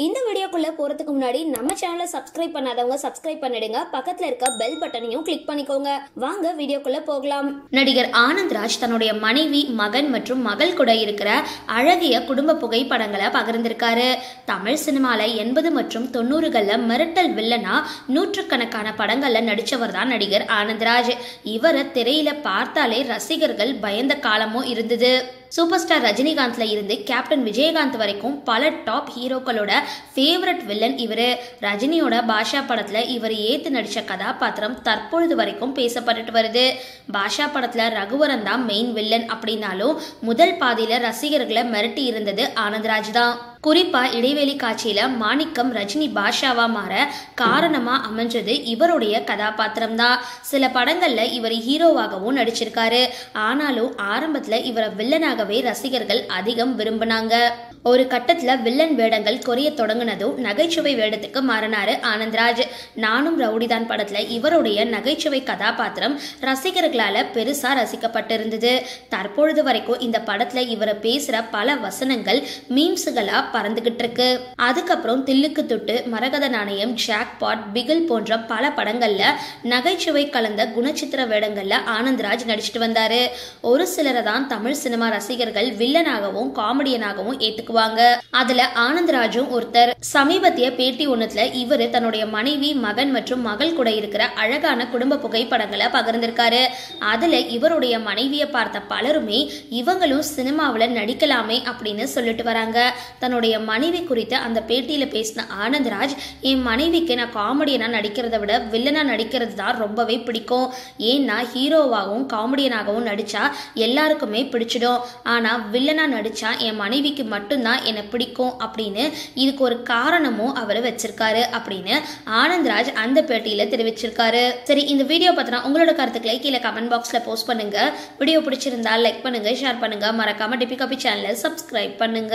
இந்த வீடியோக்குள்ள போறதுக்கு முன்னாடி நம்ம சேனலை சப்ஸ்கிரைப் பண்ணாதவங்க சப்ஸ்கிரைப் பண்ணிடுங்க. பக்கத்துல இருக்க பெல் பட்டனையும் கிளிக் பண்ணிக்கோங்க. வாங்க வீடியோக்குள்ள போகலாம். நடிகர் ஆனந்த்ராஜ் தன்னுடைய மனைவி, மகன் மற்றும் மகள் கூட இருக்கிற அழகிய குடும்ப புகைப்படங்களை பகிர்ந்திருக்காரு. தமிழ் சினிமால 80 மற்றும் 90களில் மிரட்டல் வில்லனா நூற்றுக்கணக்கான படங்கள்ல நடிச்சவர் தான் நடிகர் ஆனந்த்ராஜ். இவரை திரையில பார்த்தாலே ரசிகர்கள் பயந்த காலமும் இருந்தது. சூப்பர் ஸ்டார் ரஜினிகாந்த்ல இருந்து கேப்டன் விஜயகாந்த் வரைக்கும் பல டாப் ஹீரோக்களோட ஃபேவரட் வில்லன் இவரு. ரஜினியோட பாஷா படத்துல இவர் ஏத்து நடிச்ச கதாபாத்திரம் தற்பொழுது வரைக்கும் பேசப்பட்டு வருது. பாஷா படத்துல ரகுவரன் தான் மெயின் வில்லன் அப்படின்னாலும் முதல் பாதியில ரசிகர்களை மிரட்டி இருந்தது ஆனந்த்ராஜ் தான். குறிப்பா இடைவெளி காட்சியில மாணிக்கம் ரஜினி பாஷாவா மாற காரணமா அமைஞ்சது இவருடைய கதாபாத்திரம் தான். சில படங்கள்ல இவர் ஹீரோவாகவும் நடிச்சிருக்காரு. ஆனாலும் ஆரம்பத்துல இவரை வில்லனாகவே ரசிகர்கள் அதிகம் விரும்பினாங்க. ஒரு கட்டத்துல வில்லன் வேடங்கள் குறைய தொடங்கினதும் நகைச்சுவை வேடத்துக்கு மாறினாரு ஆனந்த்ராஜ். நானும் ரவுடிதான் படத்துல இவருடைய நகைச்சுவை கதாபாத்திரம் ரசிகர்களால பெருசா ரசிக்கப்பட்டிருந்தது. தற்பொழுது வரைக்கும் இந்த படத்துல இவரை பேசுற பல வசனங்கள் மீம்ஸ்களா பறந்துகிட்டு இருக்கு. அதுக்கப்புறம் தில்லுக்கு தொட்டு, மரகத நாணயம், ஜாக்பாட், பிகில் போன்ற பல படங்கள்ல நகைச்சுவை கலந்த குணச்சித்திர வேடங்கள்ல ஆனந்த்ராஜ் நடிச்சிட்டு வந்தாரு. ஒரு சிலரை தான் தமிழ் சினிமா ரசிகர்கள் வில்லனாகவும் காமெடியனாகவும் ஏத்துக்குவாங்க. அதுல ஆனந்த்ராஜும் ஒருத்தர். சமீபத்திய பேட்டி ஒண்ணுல இவரு தன்னுடைய மனைவி, மகன் மற்றும் மகள் கூட இருக்கிற அழகான குடும்ப புகைப்படங்களை பகிர்ந்திருக்காரு. அதுல இவருடைய மனைவியை பார்த்த பலருமே இவங்களும் சினிமாவில நடிக்கலாமே அப்படின்னு சொல்லிட்டு வராங்க. தன்னுடைய மனைவி குறித்து அந்த பேட்டியில பேசின ஆனந்த்ராஜ், என் மனைவிக்கு நான் காமெடியனா நடிக்கிறத விட வில்லனா நடிக்கிறது தான் ரொம்பவே பிடிக்கும். ஏன்னா ஹீரோவாகவும் காமெடியனாகவும் நடிச்சா எல்லாருக்குமே பிடிச்சிடும். ஆனா வில்லனா நடிச்சா என் மனைவிக்கு மட்டும்தான் என்னை பிடிக்கும் அப்படின்னு இதுக்கு ஒரு காரணமும் அவர் வச்சிருக்காரு அப்படின்னு ஆனந்த்ராஜ் அந்த பேட்டியில தெரிவிச்சிருக்காரு. சரி, இந்த வீடியோ பத்தின உங்களோட கருத்துக்களை கீழே கமெண்ட் பாக்ஸ்ல போஸ்ட் பண்ணுங்க. வீடியோ பிடிச்சிருந்தா லைக் பண்ணுங்க, ஷேர் பண்ணுங்க, மறக்காம டிபி காபி சேனலை சப்ஸ்கிரைப் பண்ணுங்க.